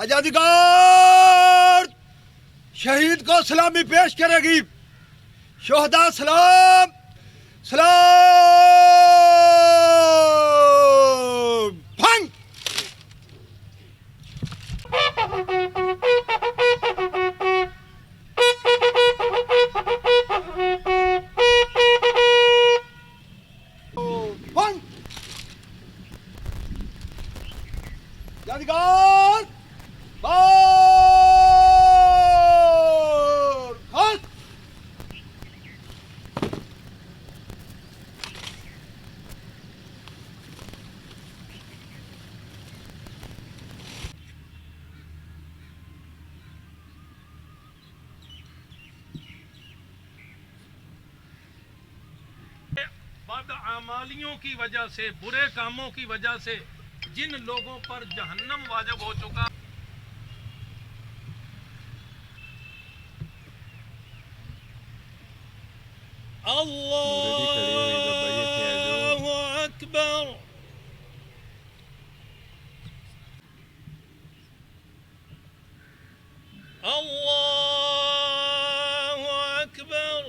آزادی گارد شہید کو سلامی پیش کرے گی. شہداء سلام سلام. بھنگ. بھنگ. آزادی گارد خاص. بدعمالیوں کی وجہ سے، برے کاموں کی وجہ سے جن لوگوں پر جہنم واجب ہو چکا، اللہ اکبر. اللہ اکبر.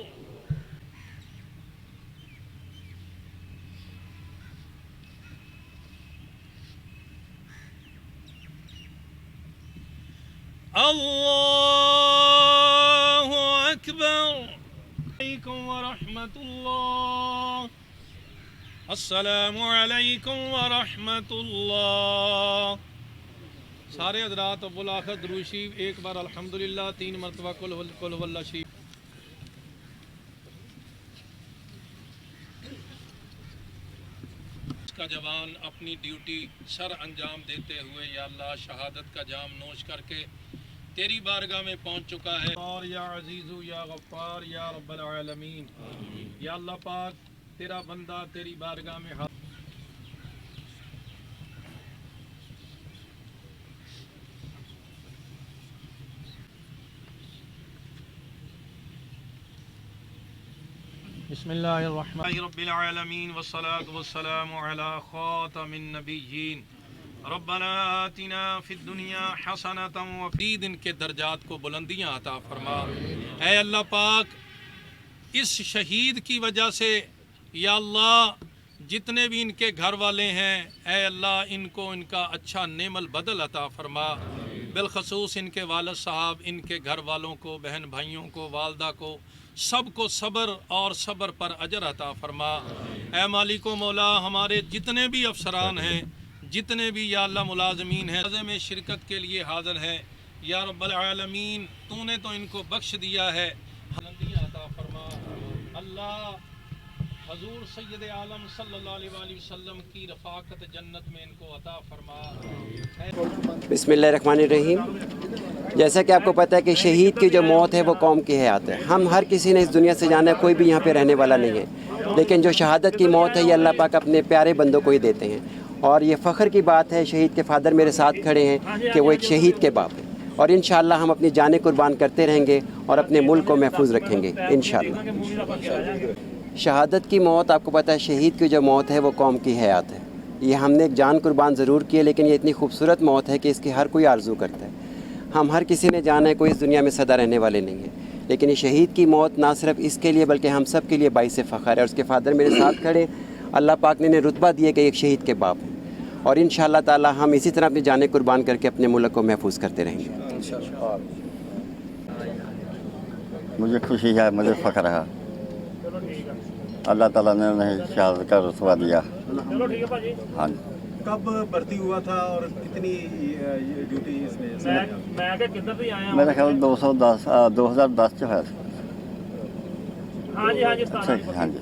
اللہ اکبر. علیکم ورحمۃ اللہ. السلام علیکم ورحمۃ اللہ. سارے حضرات اول آخر درود شریف ایک بار الحمدللہ 3 مرتبہ قل هو اللہ شریف. کا جوان اپنی ڈیوٹی سر انجام دیتے ہوئے یا اللہ شہادت کا جام نوش کر کے تیری بارگاہ میں پہنچ چکا ہے. اور یا عزیز یا غفار یا رب العالمین، یا اللہ پاک تیرا بندہ تیری بارگاہ میں حاضر. بسم اللہ الرحمن رب العالمین والصلاة والسلام علی خاتم النبیین. ربنا آتنا فی الدنیا حسنۃ وفی دن کے درجات کو بلندیاں عطا فرما. اے اللہ پاک اس شہید کی وجہ سے یا اللہ جتنے بھی ان کے گھر والے ہیں اے اللہ ان کو ان کا اچھا نعم البدل عطا فرما. بالخصوص ان کے والد صاحب، ان کے گھر والوں کو، بہن بھائیوں کو، والدہ کو، سب کو صبر اور صبر پر اجر عطا فرما. اے مالک و مولا ہمارے جتنے بھی افسران ہیں، جتنے بھی یا اللہ ملازمین ہیں عزم میں شرکت کے لیے حاضر ہیں یا رب العالمین تو نے تو ان کو بخش دیا ہے، بلندیاں عطا فرما. اللہ حضور سید عالم صلی اللہ علیہ وآلہ وسلم کی رفاقت جنت میں ان کو عطا فرما. بسم اللہ الرحمن الرحیم. جیسا کہ آپ کو پتہ ہے کہ شہید کی جو موت ہے وہ قوم کی حیات ہے. ہم ہر کسی نے اس دنیا سے جانا ہے، کوئی بھی یہاں پہ رہنے والا نہیں ہے، لیکن جو شہادت کی موت ہے یہ اللہ پاک اپنے پیارے بندوں کو ہی دیتے ہیں. اور یہ فخر کی بات ہے، شہید کے فادر میرے ساتھ کھڑے ہیں کہ وہ ایک شہید کے باپ ہیں، اور انشاءاللہ ہم اپنی جانیں قربان کرتے رہیں گے اور اپنے ملک کو محفوظ رکھیں گے انشاءاللہ. شہادت کی موت آپ کو پتہ ہے، شہید کی جو موت ہے وہ قوم کی حیات ہے. یہ ہم نے ایک جان قربان ضرور کی ہے، لیکن یہ اتنی خوبصورت موت ہے کہ اس کی ہر کوئی آرزو کرتا ہے. ہم ہر کسی نے جانا ہے، کوئی اس دنیا میں سدا رہنے والے نہیں ہیں، لیکن یہ شہید کی موت نہ صرف اس کے لیے بلکہ ہم سب کے لیے باعث فخر ہے. اور اس کے فادر میرے ساتھ کھڑے، اللہ پاک نے انہیں رتبہ دیا کہ ایک شہید کے باپ ہیں، اور انشاءاللہ تعالی ہم اسی طرح اپنی جانیں قربان کر کے اپنے ملک کو محفوظ کرتے رہیں گے. مجھے خوشی ہے، مجھے فخر ہے. اللہ تعالیٰ نے انہیں شہادت کا رتبہ دیا. ہاں جی. کب بھرتی ہوا تھا اور کتنی ڈیوٹی اس میں؟ میرا خیال 2010 جو ہے. ہاں جی.